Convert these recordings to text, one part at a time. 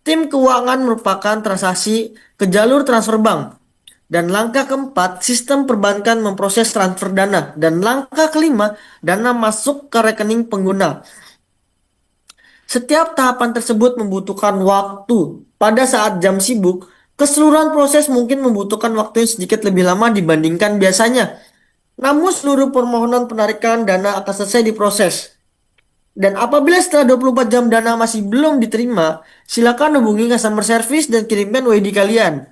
Tim keuangan merupakan transaksi ke jalur transfer bank. Dan langkah keempat, sistem perbankan memproses transfer dana. Dan langkah kelima, dana masuk ke rekening pengguna. Setiap tahapan tersebut membutuhkan waktu. Pada saat jam sibuk, keseluruhan proses mungkin membutuhkan waktu yang sedikit lebih lama dibandingkan biasanya. Namun seluruh permohonan penarikan dana akan selesai diproses. Dan apabila setelah 24 jam dana masih belum diterima, silakan hubungi customer service dan kirimkan WD kalian.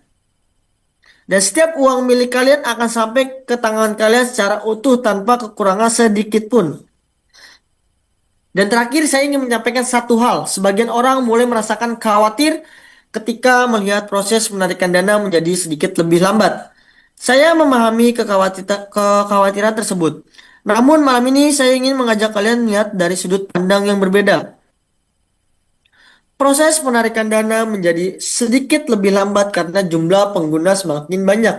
Dan setiap uang milik kalian akan sampai ke tangan kalian secara utuh tanpa kekurangan sedikit pun. Dan terakhir saya ingin menyampaikan satu hal. Sebagian orang mulai merasakan khawatir ketika melihat proses penarikan dana menjadi sedikit lebih lambat. Saya memahami kekhawatiran tersebut. Namun malam ini saya ingin mengajak kalian melihat dari sudut pandang yang berbeda. Proses penarikan dana menjadi sedikit lebih lambat karena jumlah pengguna semakin banyak.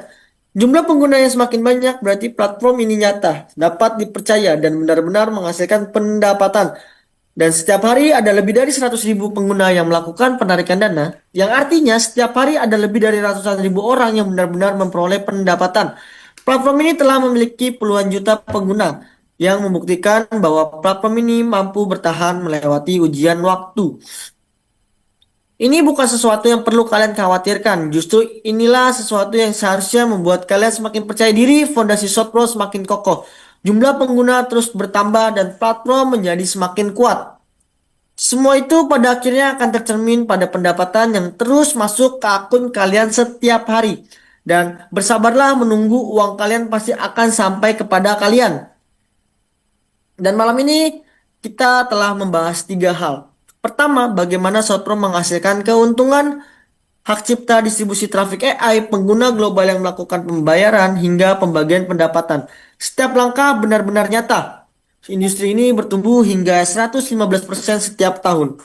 Jumlah pengguna yang semakin banyak berarti platform ini nyata, dapat dipercaya, dan benar-benar menghasilkan pendapatan. Dan setiap hari ada lebih dari 100.000 pengguna yang melakukan penarikan dana, yang artinya setiap hari ada lebih dari ratusan ribu orang yang benar-benar memperoleh pendapatan. Platform ini telah memiliki puluhan juta pengguna, yang membuktikan bahwa platform ini mampu bertahan melewati ujian waktu. Ini bukan sesuatu yang perlu kalian khawatirkan. Justru inilah sesuatu yang seharusnya membuat kalian semakin percaya diri, fondasi Shopro semakin kokoh. Jumlah pengguna terus bertambah dan platform menjadi semakin kuat. Semua itu pada akhirnya akan tercermin pada pendapatan yang terus masuk ke akun kalian setiap hari. Dan bersabarlah menunggu uang kalian pasti akan sampai kepada kalian. Dan malam ini kita telah membahas tiga hal. Pertama, bagaimana Shopro menghasilkan keuntungan hak cipta, distribusi trafik AI, pengguna global yang melakukan pembayaran, hingga pembagian pendapatan. Setiap langkah benar-benar nyata. Industri ini bertumbuh hingga 115% setiap tahun.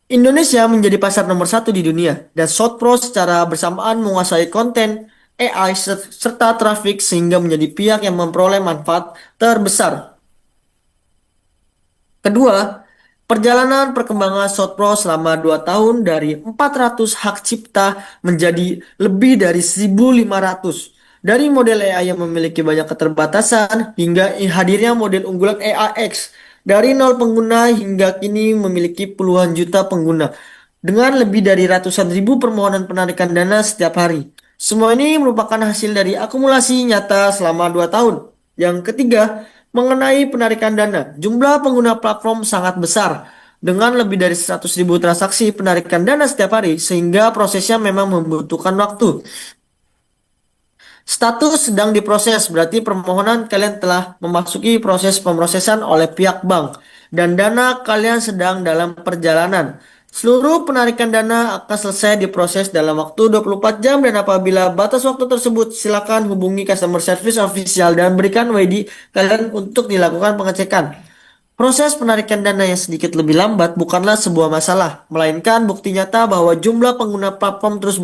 Indonesia menjadi pasar nomor satu di dunia, dan Shopro secara bersamaan menguasai konten, AI, serta trafik sehingga menjadi pihak yang memperoleh manfaat terbesar. Kedua, perjalanan perkembangan Shopro selama 2 tahun dari 400 hak cipta menjadi lebih dari 1.500. Dari model AI yang memiliki banyak keterbatasan hingga hadirnya model unggulan AIX. Dari nol pengguna hingga kini memiliki puluhan juta pengguna. Dengan lebih dari ratusan ribu permohonan penarikan dana setiap hari. Semua ini merupakan hasil dari akumulasi nyata selama 2 tahun. Yang ketiga, mengenai penarikan dana, jumlah pengguna platform sangat besar dengan lebih dari 100.000 transaksi penarikan dana setiap hari sehingga prosesnya memang membutuhkan waktu. Status sedang diproses berarti permohonan kalian telah memasuki proses pemrosesan oleh pihak bank dan dana kalian sedang dalam perjalanan. Seluruh penarikan dana akan selesai diproses dalam waktu 24 jam dan apabila batas waktu tersebut silakan hubungi customer service official dan berikan WD kalian untuk dilakukan pengecekan. Proses penarikan dana yang sedikit lebih lambat bukanlah sebuah masalah, melainkan bukti nyata bahwa jumlah pengguna platform terus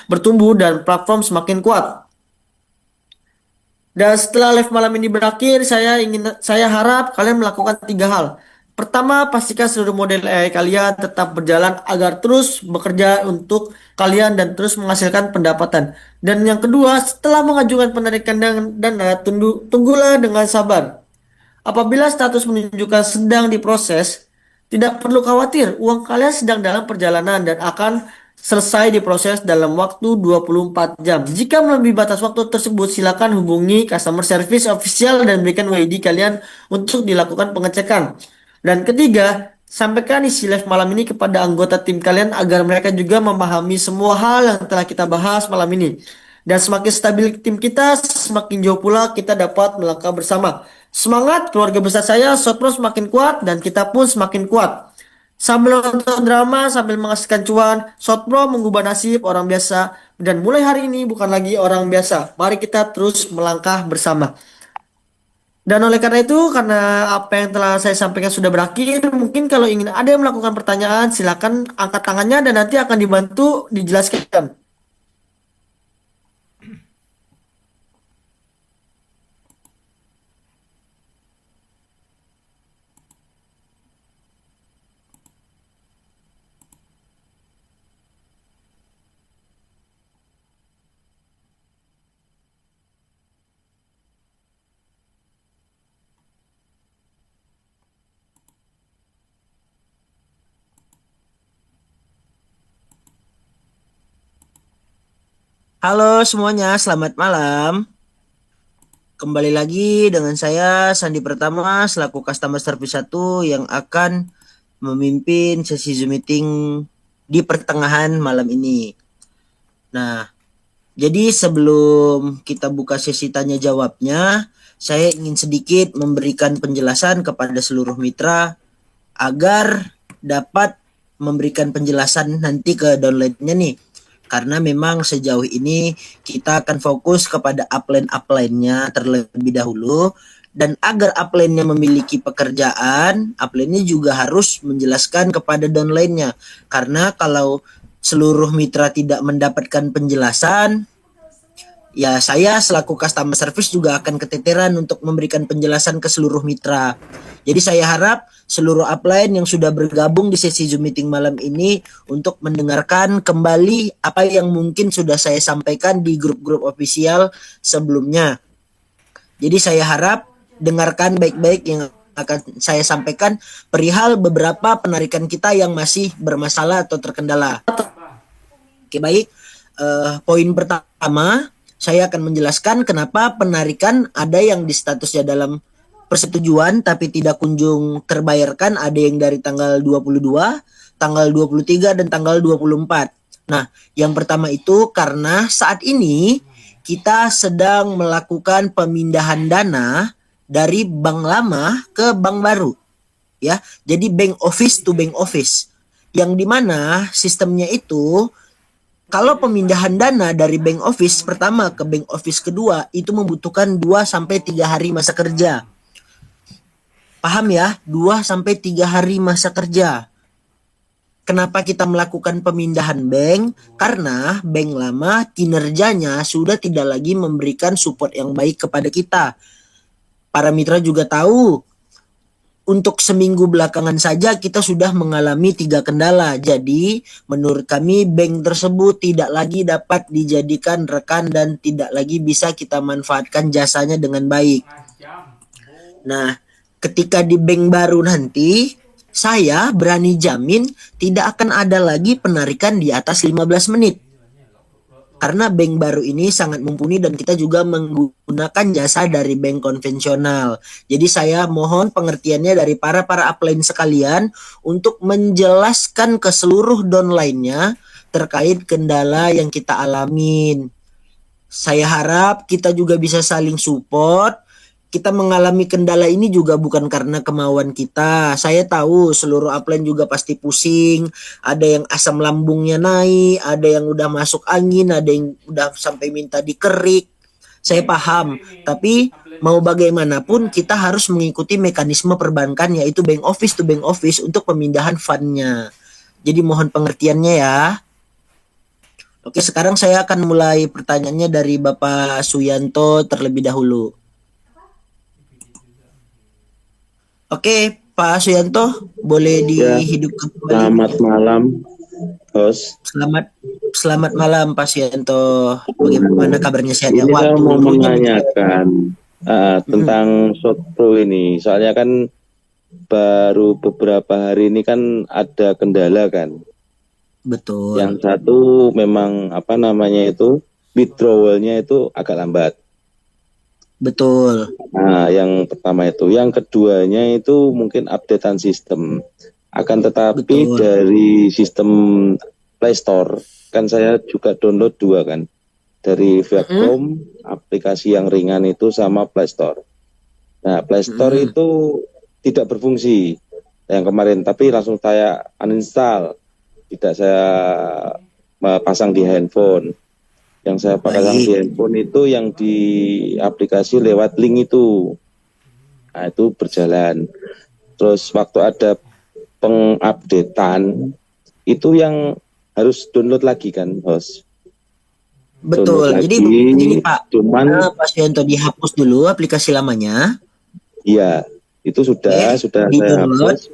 bertumbuh dan platform semakin kuat. Dan setelah live malam ini berakhir, saya harap kalian melakukan tiga hal. Pertama, pastikan seluruh model AI kalian tetap berjalan agar terus bekerja untuk kalian dan terus menghasilkan pendapatan. Dan yang kedua, setelah mengajukan penarikan dana, tunggulah dengan sabar. Apabila status menunjukkan sedang diproses, tidak perlu khawatir, uang kalian sedang dalam perjalanan dan akan selesai diproses dalam waktu 24 jam. Jika melebihi batas waktu tersebut, silakan hubungi customer service official dan berikan WD kalian untuk dilakukan pengecekan. Dan ketiga, sampaikan isi live malam ini kepada anggota tim kalian agar mereka juga memahami semua hal yang telah kita bahas malam ini. Dan semakin stabil tim kita, semakin jauh pula kita dapat melangkah bersama. Semangat keluarga besar saya, Sopro semakin kuat dan kita pun semakin kuat. Sambil nonton drama, sambil menghasilkan cuan, Sopro mengubah nasib orang biasa. Dan mulai hari ini bukan lagi orang biasa. Mari kita terus melangkah bersama. Dan oleh karena itu, karena apa yang telah saya sampaikan sudah berakhir, mungkin kalau ingin ada yang melakukan pertanyaan, silakan angkat tangannya dan nanti akan dibantu dijelaskan. Halo semuanya, selamat malam. Kembali lagi dengan saya Sandi Pertama selaku Customer Service 1 yang akan memimpin sesi Zoom meeting di pertengahan malam ini. Nah, jadi sebelum kita buka sesi tanya jawabnya, saya ingin sedikit memberikan penjelasan kepada seluruh mitra agar dapat memberikan penjelasan nanti ke downline-nya nih. Karena memang sejauh ini kita akan fokus kepada upline-upline-nya terlebih dahulu, dan agar upline-nya memiliki pekerjaan, upline-nya juga harus menjelaskan kepada downline-nya. Karena kalau seluruh mitra tidak mendapatkan penjelasan, ya saya selaku customer service juga akan keteteran untuk memberikan penjelasan ke seluruh mitra. Jadi saya harap seluruh upline yang sudah bergabung di sesi Zoom meeting malam ini untuk mendengarkan kembali apa yang mungkin sudah saya sampaikan di grup-grup official sebelumnya. Jadi saya harap dengarkan baik-baik yang akan saya sampaikan perihal beberapa penarikan kita yang masih bermasalah atau terkendala. Oke, baik. Poin pertama, saya akan menjelaskan kenapa penarikan ada yang di statusnya dalam persetujuan tapi tidak kunjung terbayarkan, ada yang dari tanggal 22, tanggal 23 dan tanggal 24. Nah, yang pertama itu karena saat ini kita sedang melakukan pemindahan dana dari bank lama ke bank baru. Ya, jadi bank office to bank office. Yang dimana sistemnya itu kalau pemindahan dana dari bank office pertama ke bank office kedua itu membutuhkan 2 sampai 3 hari masa kerja. Paham ya? 2 sampai 3 hari masa kerja. Kenapa kita melakukan pemindahan bank? Karena bank lama kinerjanya sudah tidak lagi memberikan support yang baik kepada kita. Para mitra juga tahu, untuk seminggu belakangan saja kita sudah mengalami 3 kendala. Jadi menurut kami bank tersebut tidak lagi dapat dijadikan rekan dan tidak lagi bisa kita manfaatkan jasanya dengan baik. Nah, ketika di bank baru nanti, saya berani jamin tidak akan ada lagi penarikan di atas 15 menit. Karena bank baru ini sangat mumpuni dan kita juga menggunakan jasa dari bank konvensional. Jadi saya mohon pengertiannya dari para upline sekalian untuk menjelaskan ke seluruh downline-nya terkait kendala yang kita alamin. Saya harap kita juga bisa saling support. Kita mengalami kendala ini juga bukan karena kemauan kita. Saya tahu seluruh upline juga pasti pusing. Ada yang asam lambungnya naik, ada yang udah masuk angin, ada yang udah sampai minta dikerik. Saya paham, tapi mau bagaimanapun kita harus mengikuti mekanisme perbankan yaitu bank office to bank office untuk pemindahan fundnya. Jadi mohon pengertiannya ya. Oke, sekarang saya akan mulai pertanyaannya dari Bapak Suyanto terlebih dahulu. Oke, Pak Suyanto, boleh Ya, dihidupkan kembali. selamat malam, host. Selamat malam, Pak Suyanto. Bagaimana kabarnya, sehat ya? Ini saya mau Turunnya nih. menanyakan tentang Sotro ini. Soalnya kan baru beberapa hari ini kan ada kendala kan. Betul. Yang satu memang apa namanya itu withdrawal-nya itu agak lambat. Betul. Nah, yang pertama itu. Yang keduanya itu mungkin updatean sistem. Akan tetapi Betul. dari sistem Play Store kan saya juga download 2 kan. Dari Viacom, aplikasi yang ringan itu sama Play Store. Nah, Play Store itu tidak berfungsi yang kemarin, tapi langsung saya uninstall. Tidak saya pasang di handphone. Yang saya pasang di handphone itu yang di aplikasi lewat link itu. Nah, itu berjalan. Terus waktu ada pengupdatean itu yang harus download lagi kan, host. Betul. Jadi begini Pak, Pak Suyanto dihapus dulu aplikasi lamanya. Iya, itu sudah saya hapus.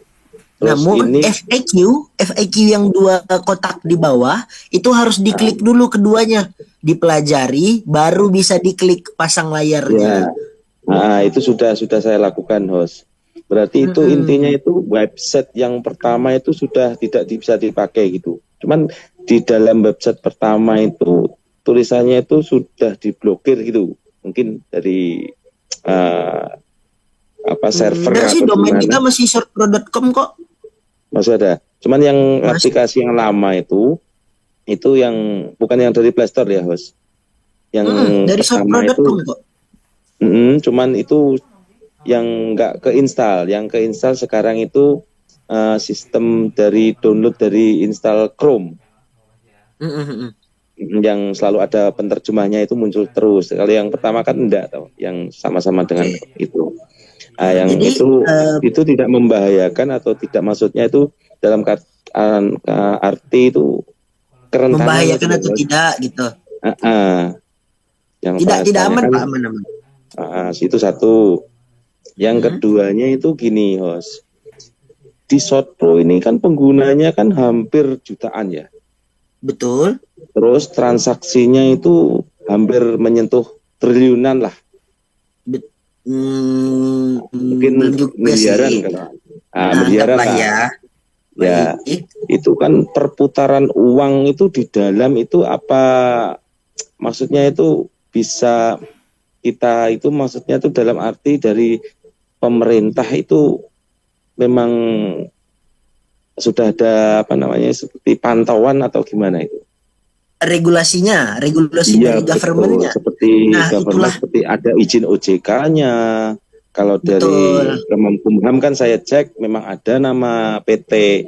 Namun ini FAQ yang 2 kotak di bawah itu harus diklik dulu keduanya, dipelajari, baru bisa diklik pasang layarnya. Ya. Nah, itu sudah saya lakukan, host. Berarti itu intinya itu website yang pertama itu sudah tidak bisa dipakai gitu. Cuman di dalam website pertama itu tulisannya itu sudah diblokir gitu. Mungkin dari server Enggak sih, atau domain kita gimana. masih shortpro.com kok. Masih ada. Cuman yang Masih. aplikasi yang lama itu yang bukan yang dari Play Store ya, Host. Yang Dari pertama shortpro.com itu kok. cuman itu yang nggak keinstal. Yang keinstal sekarang itu sistem dari download dari install Chrome. Yang selalu ada penerjemahnya itu muncul terus. Kalau yang pertama kan enggak tahu, yang sama-sama dengan itu. Yang Jadi, itu tidak membahayakan atau tidak, maksudnya itu dalam arti itu kerentanan membahayakan itu, atau tidak gitu. Yang Tidak aman kan, Pak, aman. itu satu. Yang keduanya itu gini, Host. Di ShotPro ini kan penggunanya kan hampir jutaan ya. Betul. Terus transaksinya itu hampir menyentuh triliunan lah. Mungkin miliaran kalau. Miliaran lah. Ya, itu kan perputaran uang itu di dalam itu apa, maksudnya itu bisa kita itu, maksudnya itu dalam arti dari pemerintah itu memang sudah ada seperti pantauan atau gimana itu? Regulasi Iya, dari government-nya. Seperti Nah, government, seperti ada izin OJK-nya. Kalau dari Kemenkumham kan saya cek memang ada nama PT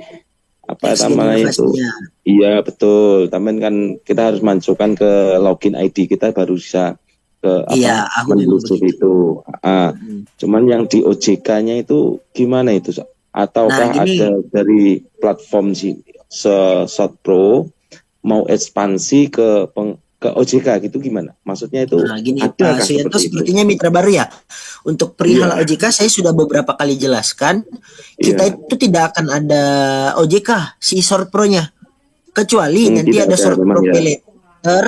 namanya itu. Iya, betul. Tapi kan kita harus masukkan ke login ID kita baru bisa ke menelusuri itu. Cuman yang di OJK-nya itu gimana itu? Ataukah ada dari platform ShotPro mau ekspansi ke OJK gitu, gimana? Maksudnya itu ada Pak Suyanto sepertinya mitra baru ya. Untuk perihal OJK saya sudah beberapa kali jelaskan, kita itu tidak akan ada OJK si ShotPro-nya. Kecuali nanti ada ShotPro Pay Later.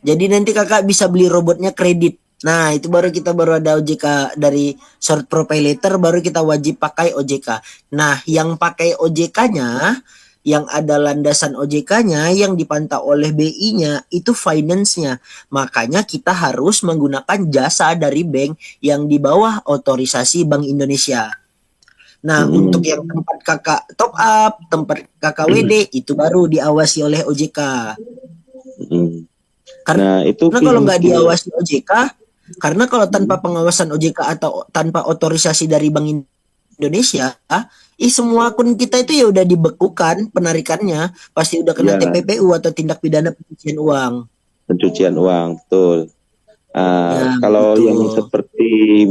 Jadi nanti kakak bisa beli robotnya kredit. Nah, itu baru ada OJK dari ShotPro Pay Later, baru kita wajib pakai OJK. Nah, yang pakai OJK-nya, yang ada landasan OJK-nya, yang dipantau oleh BI-nya, itu finance-nya. Makanya kita harus menggunakan jasa dari bank yang di bawah otorisasi Bank Indonesia. Nah, untuk yang tempat kakak top up, tempat kakak WD, itu baru diawasi oleh OJK. Karena kalau nggak diawasi OJK, karena kalau tanpa pengawasan OJK atau tanpa otorisasi dari Bank Indonesia, semua akun kita itu ya udah dibekukan penarikannya, pasti udah kena TPPU atau tindak pidana pencucian uang. Betul. Kalau yang seperti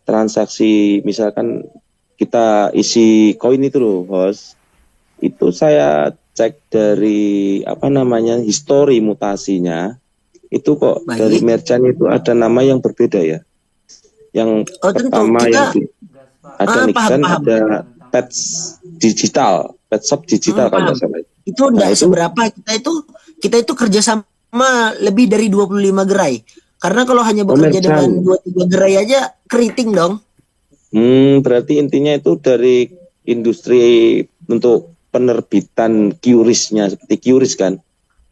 transaksi, misalkan kita isi koin itu loh, Host, itu saya cek dari histori mutasinya itu kok. Dari merchant itu ada nama yang berbeda ya. Yang pertama yang ada Nixon, ada Pet Shop Digital kalau nggak salah. Itu enggak seberapa, kita itu kerjasama lebih dari 25 gerai. Karena kalau hanya bekerja dengan 2-3 gerai aja keriting dong. Berarti intinya itu dari industri untuk penerbitan QRIS-nya, seperti QRIS kan.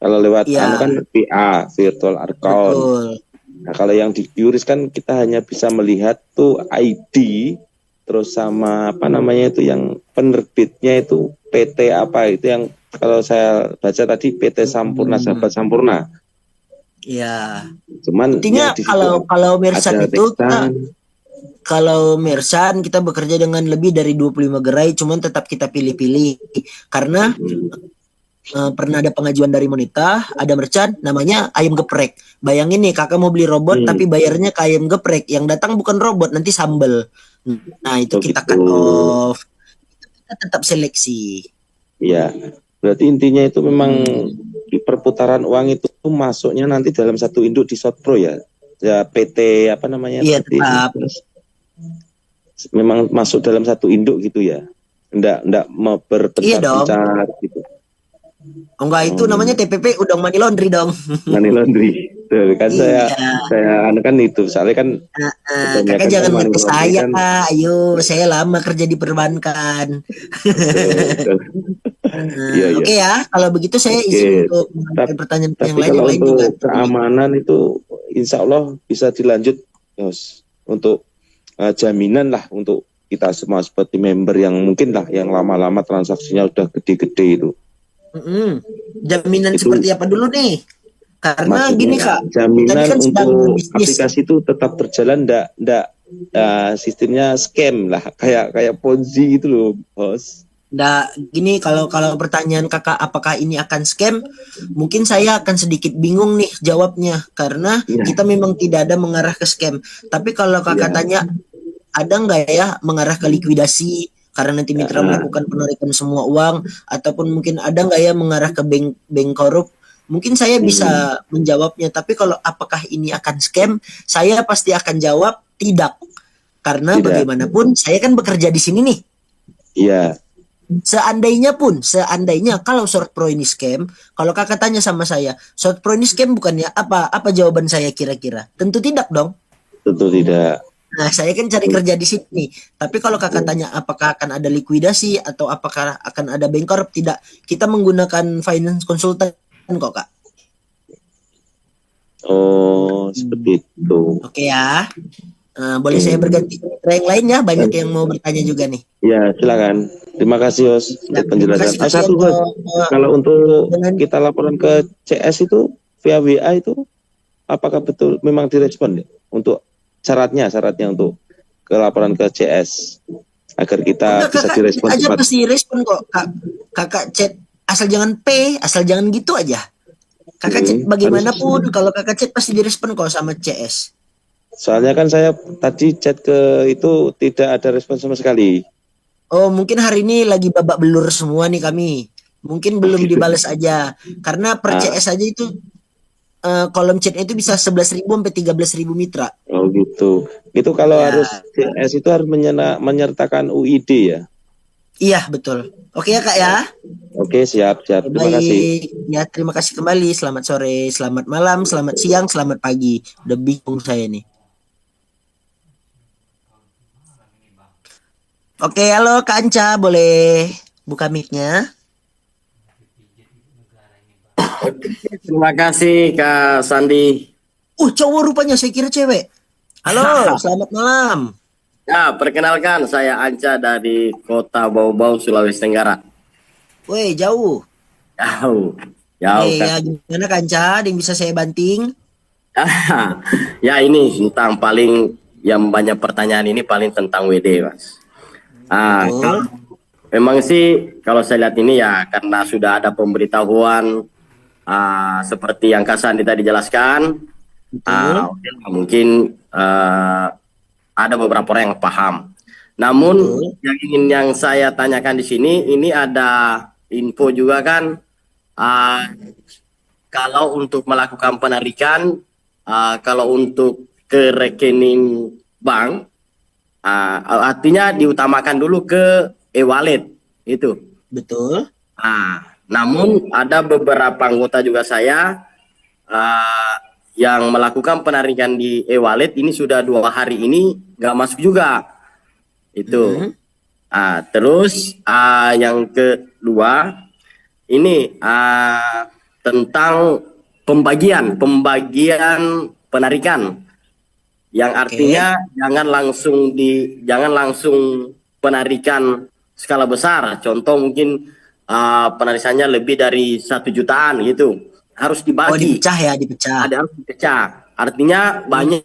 Kalau lewat kan VA, virtual account. Betul. Nah, kalau yang di QRIS kan kita hanya bisa melihat tuh ID, terus sama itu yang penerbitnya itu PT itu yang kalau saya baca tadi PT Sampurna, Sahabat Sampurna. Iya. Cuman intinya kalau merchant itu kalau merchant kita bekerja dengan lebih dari 25 gerai, cuman tetap kita pilih-pilih karena pernah ada pengajuan dari Monita, ada merchant namanya ayam geprek. Bayangin nih, kakak mau beli robot tapi bayarnya ke ayam geprek, yang datang bukan robot, nanti sambel. Nah, itu kita cut off. Kita tetap seleksi. Iya. Berarti intinya itu memang di perputaran uang itu masuknya nanti dalam satu induk di ShotPro ya. Ya PT Iya, tetap. Memang masuk dalam satu induk gitu ya. Enggak mau berpencar gitu. Enggak, itu namanya TPP udang money laundry dong. Money laundry. Betul kan Iya. saya anu kan itu soalnya kan Kakak kebanyakan jangan kan money ngetes laundering saya, kan Kak. Ayo, saya lama kerja di perbankan. betul betul. Iya iya. Oke ya, kalau begitu saya izin Oke. untuk mengambil pertanyaan yang Tapi lain. Yang kalau lain juga untuk tadi. keamanan itu insya Allah bisa dilanjut, Yos. Untuk jaminan lah untuk kita semua seperti member yang mungkin lah yang lama-lama transaksinya udah gede-gede itu. Mm-mm. Jaminan Itu seperti apa dulu nih? Karena maksudnya gini Kak, kita ini jaminan kan sedang untuk berbisnis. aplikasi itu tetap berjalan ndak sistemnya scam lah kayak kayak Ponzi gitu loh, Bos. Gini kalau kalau pertanyaan kakak apakah ini akan scam, mungkin saya akan sedikit bingung nih jawabnya karena Iya, kita memang tidak ada mengarah ke scam. Tapi kalau kakak iya. tanya ada nggak ya mengarah ke likuidasi karena nanti mitra Ah, melakukan penarikan semua uang ataupun mungkin ada nggak ya mengarah ke bank korup? Mungkin saya hmm, bisa menjawabnya. Tapi kalau apakah ini akan scam, saya pasti akan jawab tidak. Karena tidak. bagaimanapun saya kan bekerja di sini nih. Iya, Seandainya kalau short pro ini scam, kalau kakak tanya sama saya, short pro ini scam bukannya apa? Apa jawaban saya kira-kira? Tentu tidak dong. tentu tidak. Nah, saya kan cari kerja di sini. Tapi kalau kakak tanya apakah akan ada likuidasi atau apakah akan ada bank korup, tidak. Kita menggunakan finance consultant kok, Kak. Oh, seperti itu. Oke ya. Boleh saya Hmm. berganti ke yang lain ya? Banyak yang mau bertanya juga nih. Ya, silakan. Terima kasih, Yos, Ya, untuk terima penjelasan. kasih Kak Satu, Sianto. Bos. Kalau untuk Dengan kita laporan ke CS itu via WA itu apakah betul memang direspon ya? Untuk syaratnya untuk ke laporan ke CS agar kita enggak bisa kakak direspon aja cepat. pasti respon kok kak. Kakak chat asal jangan asal jangan gitu aja. Kakak chat Harus. bagaimanapun kalau kakak chat pasti direspon kok sama CS. Soalnya kan saya tadi chat ke itu tidak ada respon sama sekali. Oh mungkin hari ini lagi babak belur semua nih kami. Mungkin Oh belum gitu. dibales aja. Karena per Ah, CS aja itu kolom chatnya itu bisa 11.000 sampai 13.000 mitra. oh gitu. Itu kalau Ya, harus CS itu harus menyertakan UID ya. iya betul. Oke ya kak ya. Oke, siap, siap. Terima kasih. Baik, ya terima kasih kembali. Selamat sore, selamat malam, selamat siang, selamat pagi. Udah bingung saya nih. Oke, halo Kak Anca, boleh buka mic-nya? Terima kasih Kak Sandi. Cowok rupanya, saya kira cewek. Halo, selamat malam. Ya, perkenalkan saya Anca dari Kota Bau-Bau, Sulawesi Tenggara. Woi, jauh. Jauh, jauh kan. Ya gimana Kak Anca? Ada yang bisa saya banting? Ya ini tentang paling yang banyak pertanyaan ini paling tentang WD, Mas. Betul, Memang sih kalau saya lihat ini ya karena sudah ada pemberitahuan seperti yang Kak Sandi tadi jelaskan, betul, mungkin ada beberapa orang yang paham. Namun betul. yang saya tanyakan di sini ini ada info juga kan uh, kalau untuk melakukan penarikan kalau untuk ke rekening bank artinya diutamakan dulu ke e-wallet itu. Betul. Namun ada beberapa anggota juga saya uh, yang melakukan penarikan di e-wallet ini sudah 2 hari ini nggak masuk juga itu. Mm-mm. Terus yang kedua ini tentang pembagian penarikan yang Oke. artinya jangan langsung penarikan skala besar. Contoh mungkin penarikannya lebih dari 1 jutaan gitu harus Oh, dibagi, dipecah ya, dipecah. ada harus dipecah. Artinya Hmm. banyak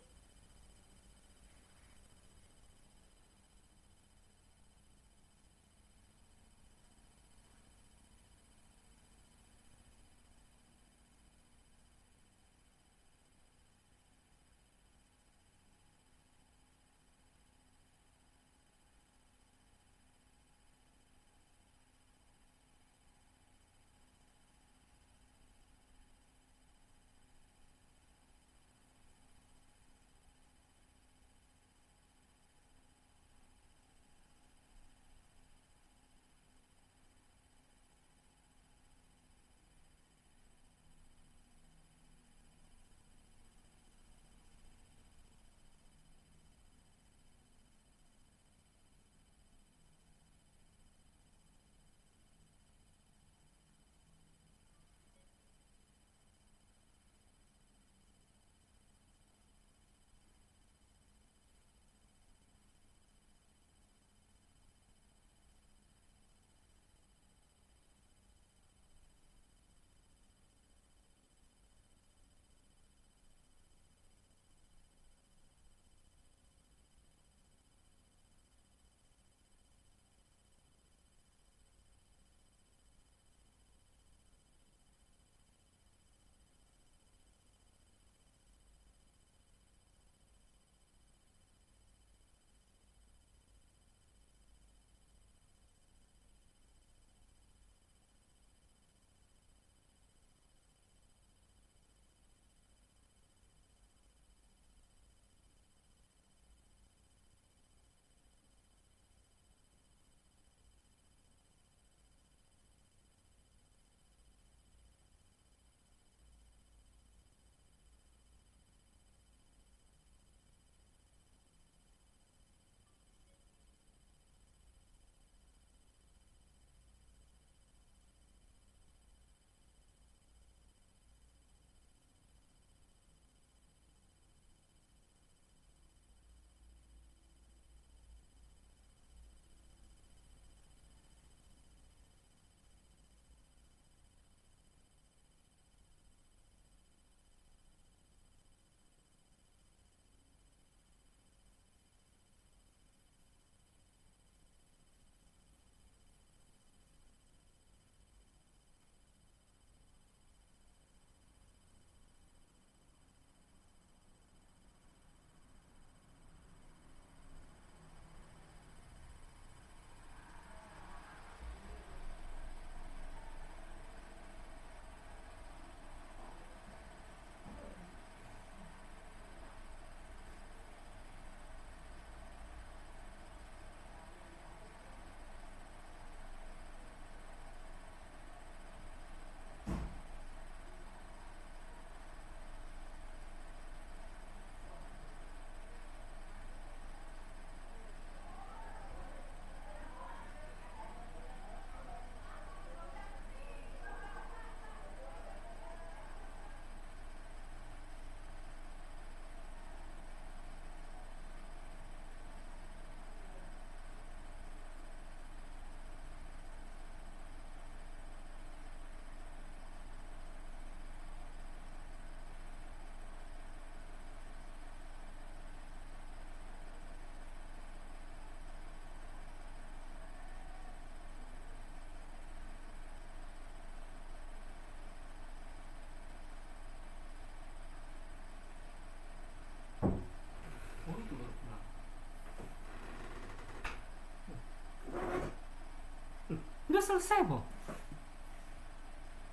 selesai po.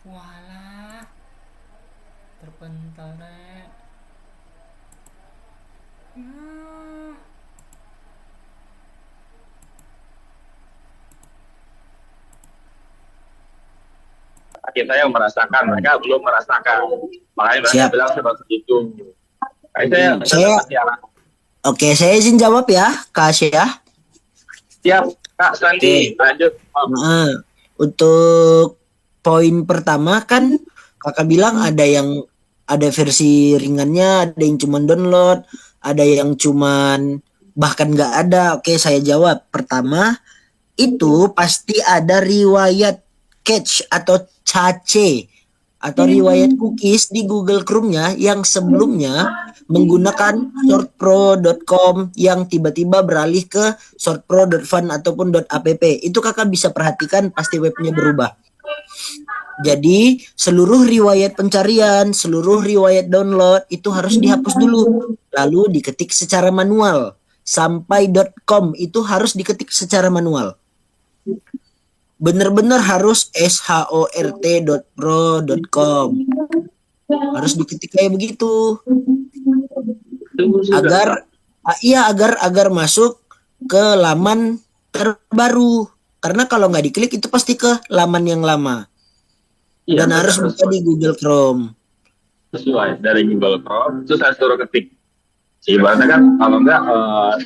Walah. Terpental rek. Nah. Saya merasakan, mereka belum merasakan. Makanya mereka Siap. bilang seperti itu. Saya Saya- Oke, saya izin jawab ya, Kak Asia. siap, Kak Sandi, lanjut. Nah, untuk poin pertama kan kakak bilang ada versi ringannya, ada yang cuman download, ada yang cuman bahkan nggak ada. Oke, saya jawab. Pertama, itu pasti ada riwayat cache atau cache atau riwayat cookies di Google Chrome-nya yang sebelumnya menggunakan shortpro.com yang tiba-tiba beralih ke shortpro.fun ataupun .app. Itu kakak bisa perhatikan pasti webnya berubah. Jadi seluruh riwayat pencarian, seluruh riwayat download itu harus dihapus dulu. Lalu diketik secara manual. Sampai .com itu harus diketik secara manual. Bener-bener harus short.pro.com. Harus diketik kayak begitu. Agar agar masuk ke laman terbaru. Karena kalau nggak diklik itu pasti ke laman yang lama. Iya, Dan harus buka di Google Chrome. sesuai dari Google Chrome, itu saya suruh ketik. Ibaratnya kan, kalau enggak,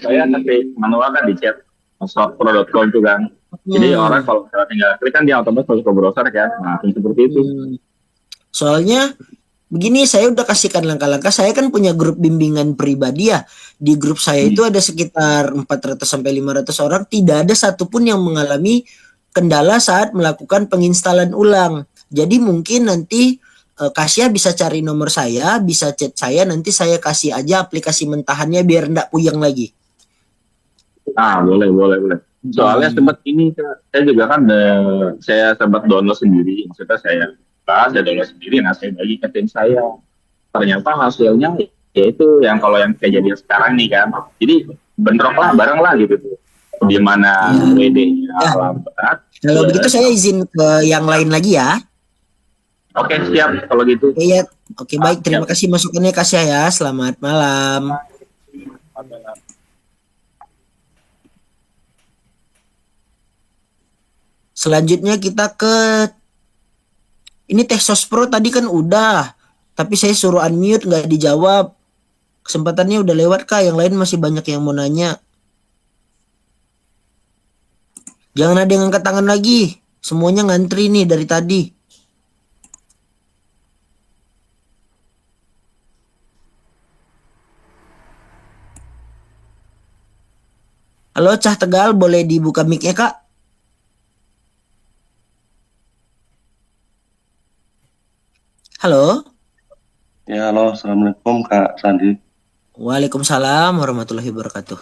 saya ketik manual kan di chat shortpro.com itu kan. Jadi orang kalau tinggal klik kan dia otomatis masuk ke browser kan. Nah, seperti itu. Soalnya begini, saya udah kasihkan langkah-langkah. Saya kan punya grup bimbingan pribadi ya. Di grup saya itu ada sekitar 400 sampai 500 orang. Tidak ada satupun yang mengalami kendala saat melakukan penginstalan ulang. Jadi mungkin nanti Kasia bisa cari nomor saya, bisa chat saya, nanti saya kasih aja aplikasi mentahannya biar enggak puyeng lagi. Ah, boleh. Soalnya sempat ini, Kak, saya juga kan saya sempat download sendiri. Maksudnya saya download sendiri, nah saya bagi ke tim saya. Ternyata hasilnya yaitu yang kalau yang kejadian sekarang nih kan. Jadi bentrok lah, bareng lah gitu. Di mana WD-nya lambat. Kalau begitu saya izin ke yang lain lagi ya. Oke, siap kalau gitu. Oke ya. Oke, baik, terima kasih masukannya Kasia ya. Selamat malam. Selanjutnya kita ke ini Texos Pro tadi kan udah, tapi saya suruh unmute nggak dijawab. Kesempatannya udah lewat kah? Yang lain masih banyak yang mau nanya. Jangan ada yang angkat tangan lagi. Semuanya ngantri nih dari tadi. Halo Cah Tegal, boleh dibuka mic-nya Kak? Halo. Ya, halo, assalamualaikum Kak Sandi. Waalaikumsalam warahmatullahi wabarakatuh.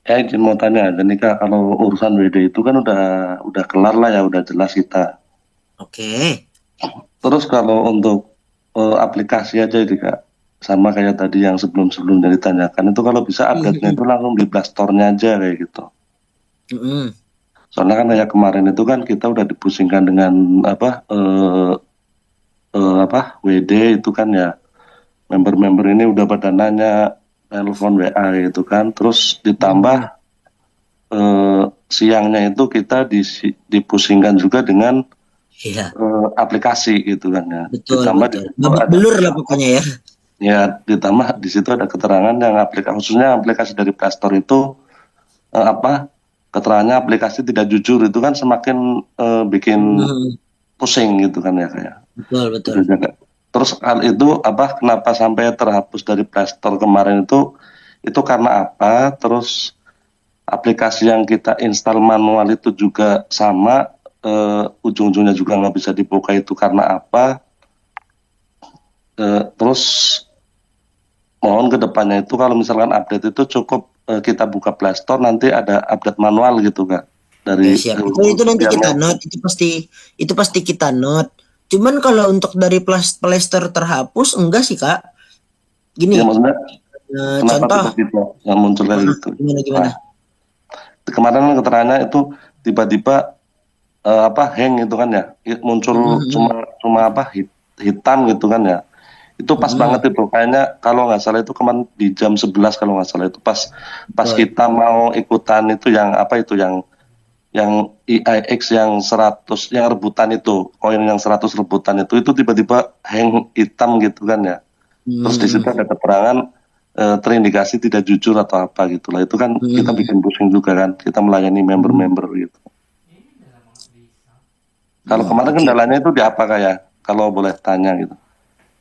Izin mau tanya aja nih Kak, kalau urusan WD itu kan udah kelar lah ya, udah jelas kita. Oke. Terus kalau untuk aplikasi aja itu Kak, sama kayak tadi yang sebelum-sebelumnya ditanyakan itu kalau bisa update-nya itu langsung di Play Store-nya aja kayak gitu. Soalnya kan kayak kemarin itu kan kita udah dipusingkan dengan WD itu kan ya, member-member ini udah pada nanya, telepon WA gitu kan, terus ditambah siangnya itu kita dipusingkan juga dengan aplikasi gitu kan ya. Betul. Ditambah Babak belur lah pokoknya ya. Ya, ditambah di situ ada keterangan yang khususnya aplikasi dari Play Store itu keterangannya aplikasi tidak jujur, itu kan semakin bikin pusing gitu kan ya kayak. Betul. Terus hal itu kenapa sampai terhapus dari Play Store kemarin itu karena apa? Terus aplikasi yang kita install manual itu juga sama, ujung-ujungnya juga nggak bisa dibuka, itu karena apa? Terus mohon ke depannya itu kalau misalkan update itu cukup kita buka Play Store, nanti ada update manual gitu Kak. Dari siap. Itu nanti kita note, itu pasti kita note. Cuman kalau untuk dari Play Store terhapus enggak sih Kak. Gini. Ya, maksudnya contoh gitu yang muncul kayak gitu. Gimana? Kemarin keterangannya itu tiba-tiba hang gitu kan ya, muncul cuma hitam gitu kan ya. Itu pas banget itu, kayaknya kalau nggak salah itu kemarin di jam 11 kalau nggak salah itu pas kita mau ikutan itu yang EIX yang 100 yang rebutan itu, koin yang 100 rebutan itu tiba-tiba hang hitam gitu kan ya. Terus di situ ada keterangan terindikasi tidak jujur atau apa gitu lah. Itu kan kita bikin pusing juga kan, kita melayani member-member gitu. Kalau kemarin kendalanya itu di apa kayak, kalau boleh tanya gitu.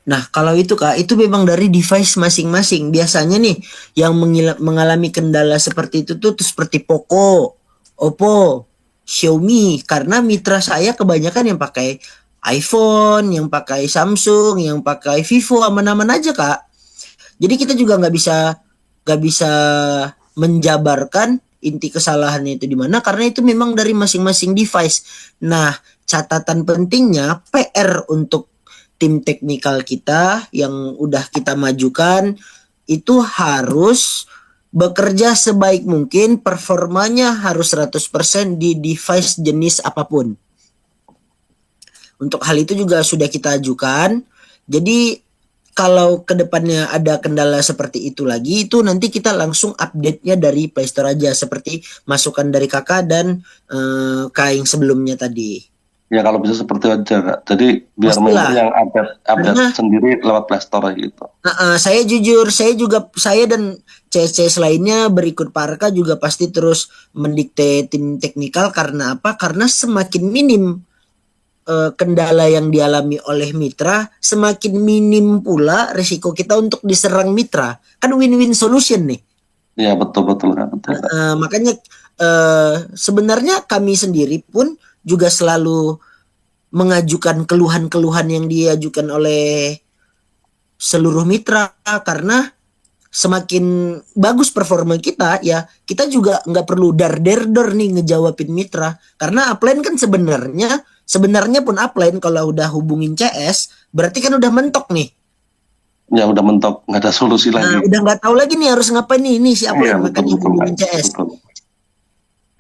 Nah, kalau itu Kak, itu memang dari device masing-masing. Biasanya nih yang mengalami kendala seperti itu tuh seperti Poco, Oppo, Xiaomi, karena mitra saya kebanyakan yang pakai iPhone, yang pakai Samsung, yang pakai Vivo, aman-aman aja Kak. Jadi kita juga nggak bisa menjabarkan inti kesalahannya itu di mana, karena itu memang dari masing-masing device. Nah, catatan pentingnya PR untuk tim teknikal kita yang udah kita majukan itu harus bekerja sebaik mungkin, performanya harus 100% di device jenis apapun. Untuk hal itu juga sudah kita ajukan. Jadi kalau kedepannya ada kendala seperti itu lagi, itu nanti kita langsung update-nya dari Play Store aja, seperti masukan dari kakak dan kak yang sebelumnya tadi. Ya kalau bisa seperti aja Kak. Jadi biar Pastilah. member yang update sendiri lewat Play Store gitu. Saya jujur, saya dan CS lainnya berikut Parka juga pasti terus mendikte tim teknikal. Karena apa? Karena semakin minim kendala yang dialami oleh mitra, semakin minim pula resiko kita untuk diserang mitra. Kan win-win solution nih. Iya betul Kak. Makanya sebenarnya kami sendiri pun juga selalu mengajukan keluhan-keluhan yang diajukan oleh seluruh mitra, karena semakin bagus performa kita ya, kita juga nggak perlu dar-der-dor nih ngejawabin mitra, karena upline kan sebenarnya pun upline kalau udah hubungin CS berarti kan udah mentok nih. Ya udah mentok, nggak ada solusi lagi. Udah nggak tahu lagi nih harus ngapain nih si upline, makanya hubungin CS. Betul.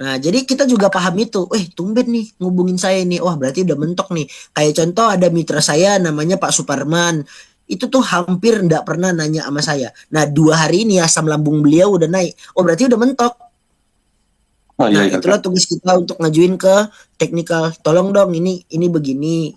Nah, jadi kita juga paham itu. Tumben nih ngubungin saya nih. Wah, berarti udah mentok nih. Kayak contoh ada mitra saya namanya Pak Suparman. Itu tuh hampir nggak pernah nanya sama saya. Nah, 2 hari ini asam lambung beliau udah naik. Oh, berarti udah mentok. Nah, itulah tugas kita untuk ngajuin ke teknikal. Tolong dong ini begini,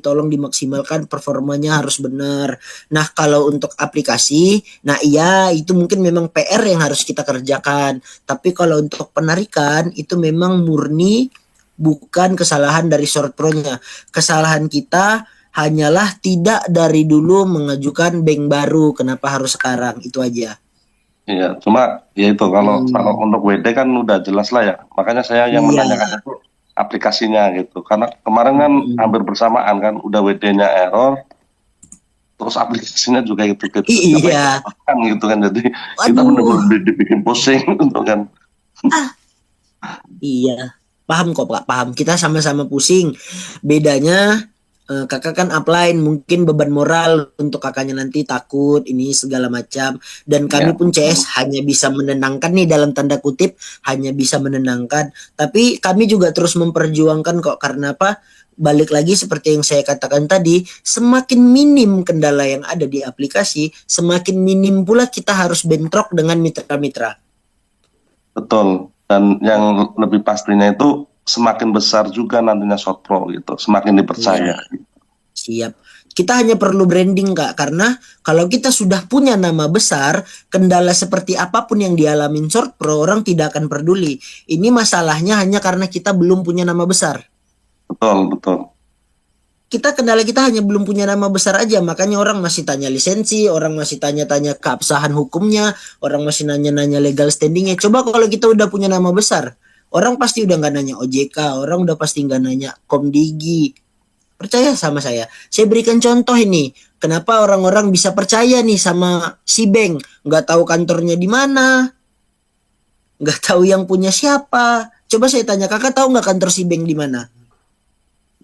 tolong dimaksimalkan performanya harus benar. Nah, kalau untuk aplikasi, nah iya itu mungkin memang PR yang harus kita kerjakan. Tapi kalau untuk penarikan itu memang murni bukan kesalahan dari Short Pro-nya. Kesalahan kita hanyalah tidak dari dulu mengajukan bank baru. Kenapa harus sekarang? Itu aja. Iya, cuma ya itu kalau untuk WD kan udah jelas lah ya. Makanya saya yang menanyakan itu aplikasinya gitu. Karena kemarin kan hampir bersamaan kan udah WD-nya error, terus aplikasinya juga gitu. Iya. Kan gitu kan, jadi kita benar-benar dibikin pusing untuk kan. Iya, paham kok Pak, paham. Kita sama-sama pusing. Bedanya kakak kan upline, mungkin beban moral untuk kakaknya nanti takut ini segala macam, dan kami pun CS hanya bisa menenangkan nih dalam tanda kutip, hanya bisa menenangkan, tapi kami juga terus memperjuangkan kok. Karena apa? Balik lagi seperti yang saya katakan tadi, semakin minim kendala yang ada di aplikasi, semakin minim pula kita harus bentrok dengan mitra-mitra. Betul, dan yang lebih pastinya itu semakin besar juga nantinya Short Pro gitu, semakin dipercaya. Siap. Kita hanya perlu branding Kak, karena kalau kita sudah punya nama besar, kendala seperti apapun yang dialamin Short Pro orang tidak akan peduli. Ini masalahnya hanya karena kita belum punya nama besar. Betul. Kendala kita hanya belum punya nama besar aja, makanya orang masih tanya lisensi, orang masih tanya-tanya keabsahan hukumnya, orang masih nanya-nanya legal standingnya. Coba kalau kita udah punya nama besar, orang pasti udah nggak nanya OJK, orang udah pasti nggak nanya Komdigi. Percaya sama saya. Saya berikan contoh ini. Kenapa orang-orang bisa percaya nih sama si bank? Nggak tahu kantornya di mana, nggak tahu yang punya siapa. Coba saya tanya, kakak tahu nggak kantor si bank di mana?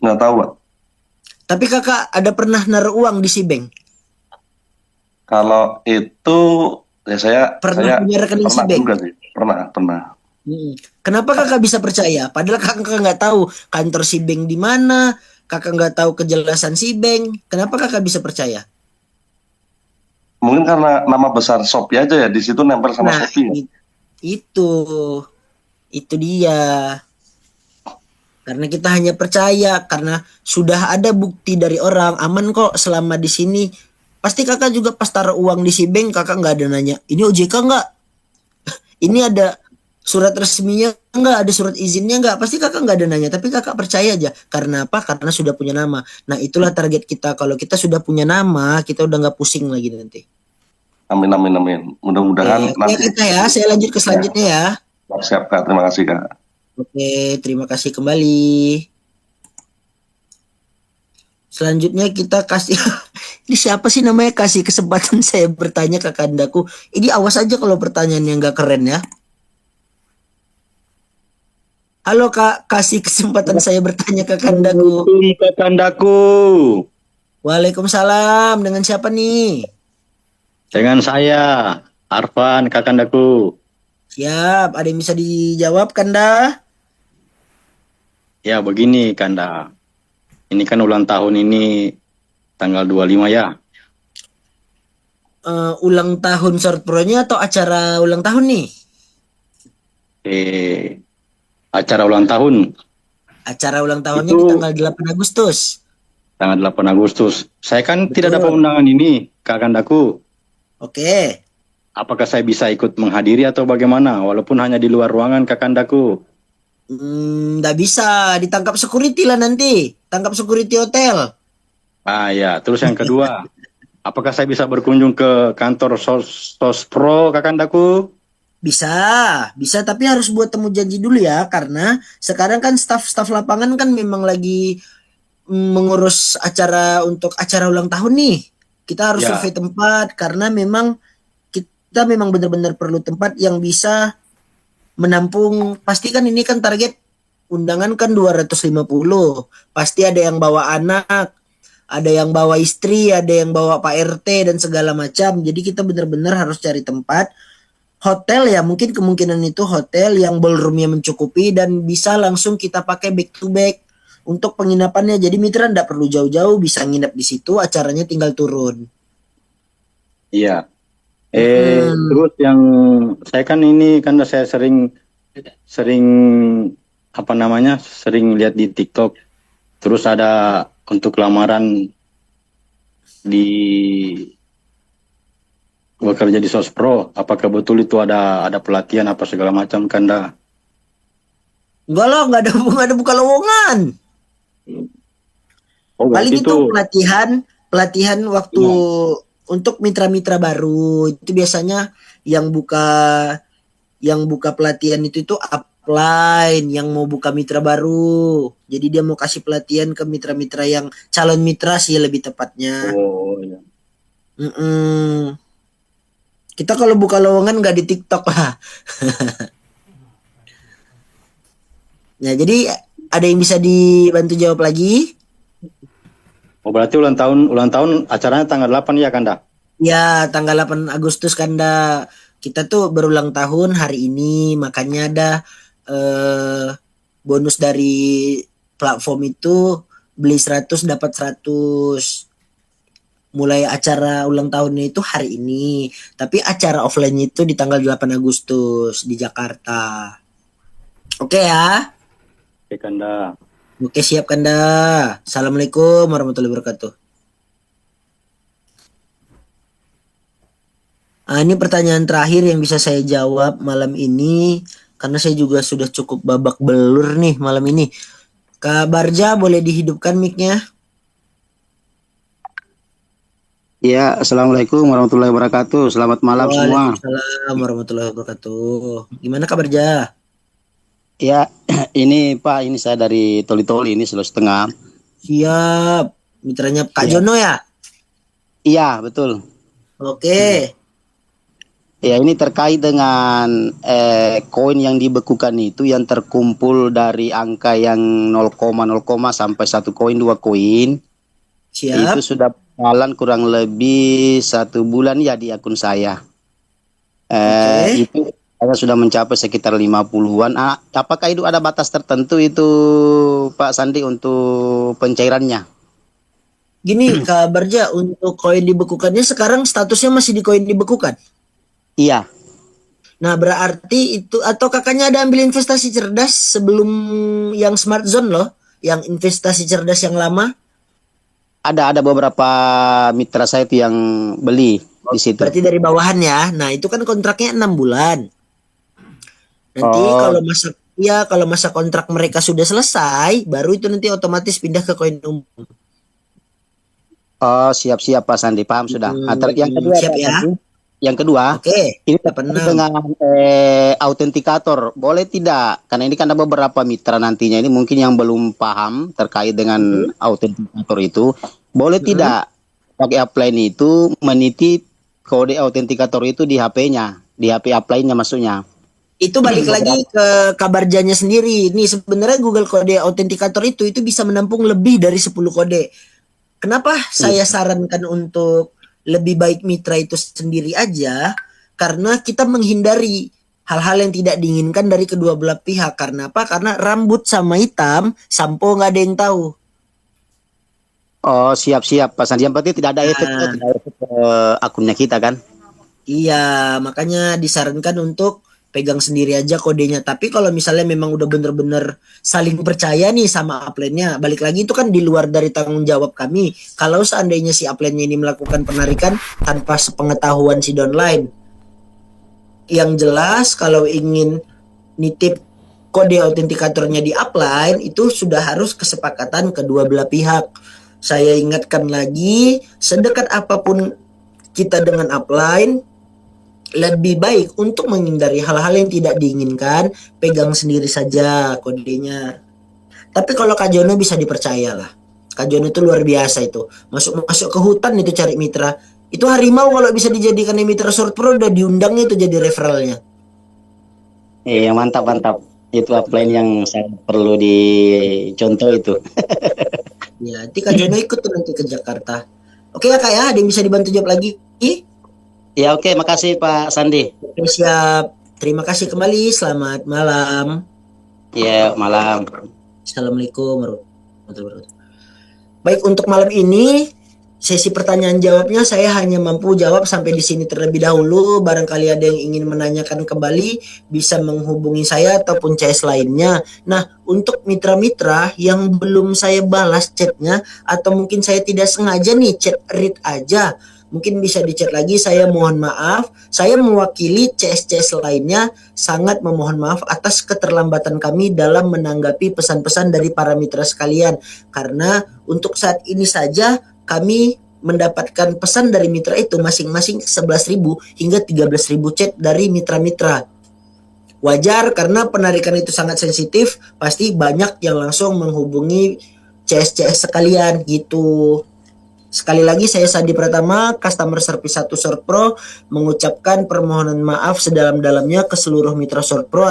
Nggak tahu Pak. Tapi kakak ada pernah naruh uang di si bank? Kalau itu ya saya punya rekening si bank? juga sih. Pernah. Kenapa kakak bisa percaya? Padahal kakak nggak tahu kantor si bank di mana, kakak nggak tahu kejelasan si bank. Kenapa kakak bisa percaya? Mungkin karena nama besar Shopee aja ya, di situ nempel sama Nah, Shopee ya. itu, itu dia. Karena kita hanya percaya, karena sudah ada bukti dari orang, aman kok selama di sini. Pasti kakak juga pas taruh uang di si bank, kakak nggak ada nanya, ini OJK nggak? Ini ada surat resminya nggak? Ada surat izinnya nggak? Pasti kakak nggak ada nanya, tapi kakak percaya aja. Karena apa? Karena sudah punya nama. Nah itulah target kita. Kalau kita sudah punya nama, kita udah nggak pusing lagi nanti. Amin, amin, amin. Mudah-mudahan Oke, nanti. kita ya. Saya lanjut ke selanjutnya ya. Siap, Kak. Terima kasih, Kak. Oke, terima kasih kembali. Selanjutnya kita kasih ini siapa sih namanya, kasih kesempatan saya bertanya ke kandaku. Ini awas aja kalau pertanyaan yang nggak keren ya. Halo Kak, kasih kesempatan saya bertanya ke kandaku. Kandaku, Waalaikumsalam, dengan siapa nih? dengan saya, Arfan Kakandaku. Siap, ada yang bisa dijawab Kanda? Ya begini Kanda, ini kan ulang tahun ini tanggal 25 ya. Ulang tahun Short Pro-nya atau acara ulang tahun nih? Acara ulang tahun, Acara ulang tahunnya Itu- di tanggal 8 Agustus. tanggal 8 Agustus. Saya kan tidak dapat Betul. undangan ini, Kakandaku. Oke. Apakah saya bisa ikut menghadiri atau bagaimana? Walaupun hanya di luar ruangan, Kakandaku. Nggak bisa, ditangkap security lah nanti. Tangkap security hotel. Ah ya, terus yang kedua, apakah saya bisa berkunjung ke kantor Sos Pro, Kakandaku? Bisa tapi harus buat temu janji dulu ya, karena sekarang kan staf lapangan kan memang lagi mengurus acara untuk acara ulang tahun nih. Kita harus Ya. survei tempat karena memang kita memang benar-benar perlu tempat yang bisa menampung. Pasti kan ini kan target undangan kan 250. Pasti ada yang bawa anak, ada yang bawa istri, ada yang bawa Pak RT dan segala macam. Jadi kita benar-benar harus cari tempat. Hotel ya, mungkin kemungkinan itu hotel yang ballroomnya mencukupi dan bisa langsung kita pakai back to back untuk penginapannya. Jadi mitra nggak perlu jauh-jauh, bisa nginep di situ, acaranya tinggal turun. Iya. Terus yang saya kan ini karena saya sering apa namanya, sering lihat di TikTok. Terus ada untuk lamaran di bekerja di Sospro. Apakah betul itu ada pelatihan apa segala macam, Kanda? Enggak loh, nggak ada buka lowongan. Oh, Paling berarti itu pelatihan waktu untuk mitra-mitra baru. Itu biasanya yang buka pelatihan itu upline yang mau buka mitra baru. Jadi dia mau kasih pelatihan ke mitra-mitra yang calon mitra sih lebih tepatnya. Oh, iya. Kita kalau buka lowongan nggak di TikTok lah. Nah, jadi ada yang bisa dibantu jawab lagi? Oh, berarti ulang tahun acaranya tanggal 8 ya, Kanda? Ya, tanggal 8 Agustus Kanda. Kita tuh berulang tahun hari ini, makanya ada bonus dari platform itu beli 100 dapat 100. Mulai acara ulang tahunnya itu hari ini, tapi acara offline itu di tanggal 8 Agustus di Jakarta. Oke ya? Oke, Kanda. Oke, siap Kanda. Assalamualaikum warahmatullahi wabarakatuh. Ini pertanyaan terakhir yang bisa saya jawab malam ini, karena saya juga sudah cukup babak belur nih malam ini. Kak Barja, boleh dihidupkan mic-nya? Ya, Assalamualaikum warahmatullahi wabarakatuh. Selamat malam semua. Waalaikumsalam warahmatullahi wabarakatuh. Gimana Kak Barja? Ya, ini Pak, ini saya dari Toli-Toli, ini Sulawesi Tengah. Siap. Mitranya Kak Ya. Jono ya? Iya, betul. Oke. Ya, ini terkait dengan koin yang dibekukan itu yang terkumpul dari angka yang 0,0 sampai 1 koin, 2 koin. Siap. Itu sudah jalan kurang lebih 1 bulan ya di akun saya. Oke. Saya sudah mencapai sekitar 50-an. Apakah itu ada batas tertentu itu Pak Sandi untuk pencairannya? Gini, Kak Barja, untuk koin dibekukannya sekarang statusnya masih di koin dibekukan. Iya, Nah, berarti itu atau kakaknya ada ambil investasi cerdas sebelum yang Smart Zone loh, yang investasi cerdas yang lama. ada beberapa mitra saya itu yang beli di situ. Berarti dari bawahan ya. Nah, itu kan kontraknya 6 bulan. Nanti Oh, kalau masa kontrak mereka sudah selesai, baru itu nanti otomatis pindah ke koin umum. oh, siap-siap Pak Sandi, paham sudah. Yang kedua Siap Pak ya. Sandi, yang kedua Oke, ini dapat terkait 6. dengan autentikator, boleh tidak? Karena ini kan ada beberapa mitra nantinya ini mungkin yang belum paham terkait dengan autentikator itu, boleh tidak pakai upline itu menitip kode autentikator itu di HP-nya, di HP upline-nya maksudnya. Itu balik lagi ke kabarjanya sendiri. Ini sebenarnya Google Kode Autentikator itu bisa menampung lebih dari 10 kode. Kenapa saya sarankan untuk lebih baik mitra itu sendiri aja? Karena kita menghindari hal-hal yang tidak diinginkan dari kedua belah pihak. Karena apa? Karena rambut sama hitam, sampo nggak ada yang tahu. Oh, siap-siap Pak Sandi. Yang penting tidak ada efek ke akunnya kita kan? Iya, makanya disarankan untuk pegang sendiri aja kodenya. Tapi kalau misalnya memang udah bener-bener saling percaya nih sama upline-nya, balik lagi itu kan di luar dari tanggung jawab kami. Kalau seandainya si upline-nya ini melakukan penarikan tanpa sepengetahuan si downline. Yang jelas kalau ingin nitip kode autentikatornya di upline itu sudah harus kesepakatan kedua belah pihak. Saya ingatkan lagi, sedekat apapun kita dengan upline, lebih baik untuk menghindari hal-hal yang tidak diinginkan, pegang sendiri saja kodenya. Tapi kalau Kak Jono bisa dipercaya lah. Kak Jono itu luar biasa itu. Masuk ke hutan itu cari mitra. Itu harimau kalau bisa dijadikan mitra Short Pro udah diundang itu jadi referralnya. Iya, mantap. Itu upline yang saya perlu dicontoh itu. Ya, nanti Kak Jono ikut tuh nanti ke Jakarta. Oke ya Kak ya, ada yang bisa dibantu jawab lagi? Ya oke, makasih Pak Sandi. Oke, siap. Terima kasih kembali. Selamat malam. Ya, malam. Assalamualaikum warahmatullahi wabarakatuh. Baik, untuk malam ini sesi pertanyaan jawabnya saya hanya mampu jawab sampai di sini terlebih dahulu. Barangkali ada yang ingin menanyakan kembali bisa menghubungi saya ataupun CS lainnya. Nah, untuk mitra-mitra yang belum saya balas chatnya atau mungkin saya tidak sengaja nih chat read aja, mungkin bisa dicat lagi. Saya mohon maaf. Saya mewakili CS-CS lainnya sangat memohon maaf atas keterlambatan kami dalam menanggapi pesan-pesan dari para mitra sekalian. Karena untuk saat ini saja kami mendapatkan pesan dari mitra itu masing-masing 11.000 hingga 13.000 chat dari mitra-mitra. Wajar karena penarikan itu sangat sensitif, pasti banyak yang langsung menghubungi CS-CS sekalian gitu. Sekali lagi saya Sandi Pratama, Customer Service 1 Short Pro, mengucapkan permohonan maaf sedalam-dalamnya ke seluruh mitra Short Pro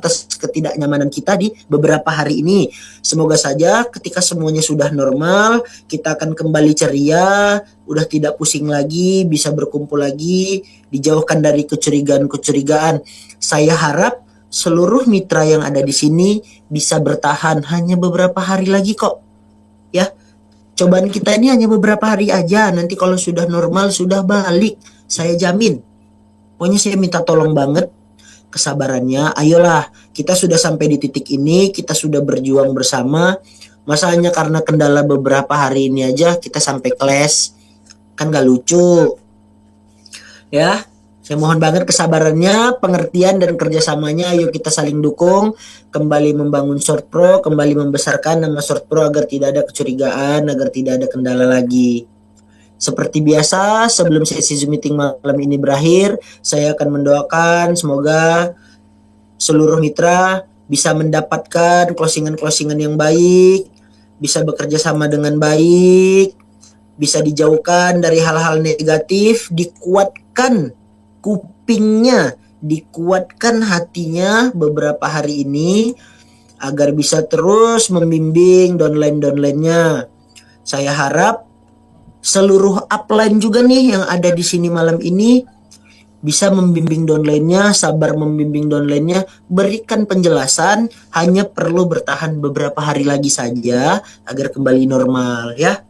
atas ketidaknyamanan kita di beberapa hari ini. Semoga saja ketika semuanya sudah normal, kita akan kembali ceria, udah tidak pusing lagi, bisa berkumpul lagi, dijauhkan dari kecurigaan-kecurigaan. Saya harap seluruh mitra yang ada di sini bisa bertahan hanya beberapa hari lagi kok. Ya. Cobaan kita ini hanya beberapa hari aja. Nanti kalau sudah normal, sudah balik, saya jamin. Pokoknya saya minta tolong banget kesabarannya. Ayolah, kita sudah sampai di titik ini, kita sudah berjuang bersama. Masa hanya karena kendala beberapa hari ini aja kita sampai clash, kan gak lucu. Ya, saya mohon banget kesabarannya, pengertian dan kerjasamanya. Ayo kita saling dukung, kembali membangun Short Pro, kembali membesarkan nama Short Pro agar tidak ada kecurigaan, agar tidak ada kendala lagi. Seperti biasa, sebelum sesi Zoom meeting malam ini berakhir, saya akan mendoakan semoga seluruh mitra bisa mendapatkan closingan-closingan yang baik, bisa bekerja sama dengan baik, bisa dijauhkan dari hal-hal negatif, dikuatkan kupingnya, dikuatkan hatinya beberapa hari ini agar bisa terus membimbing downline-downline-nya. Saya harap seluruh upline juga nih yang ada di sini malam ini bisa membimbing downline-nya, sabar membimbing downline-nya, berikan penjelasan, hanya perlu bertahan beberapa hari lagi saja agar kembali normal ya.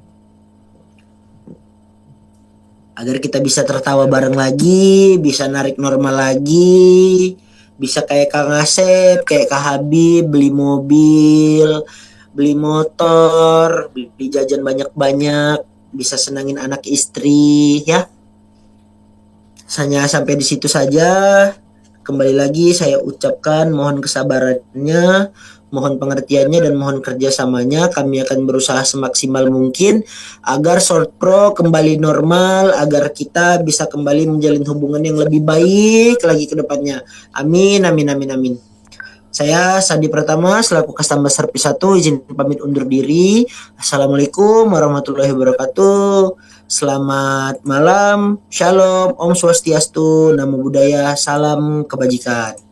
Agar kita bisa tertawa bareng lagi, bisa narik normal lagi, bisa kayak Kang Asep, kayak Kak Habib, beli mobil, beli motor, beli jajan banyak-banyak, bisa senangin anak istri ya. Hanya sampai di situ saja. Kembali lagi saya ucapkan mohon kesabarannya, mohon pengertiannya dan mohon kerjasamanya. Kami akan berusaha semaksimal mungkin agar Short Pro kembali normal, agar kita bisa kembali menjalin hubungan yang lebih baik lagi ke depannya. Amin, amin, amin, amin. Saya Sandi Pratama selaku Customer Service 1 izin pamit undur diri. Assalamualaikum warahmatullahi wabarakatuh. Selamat malam, shalom, Om Swastiastu, Namo Buddhaya, salam kebajikan.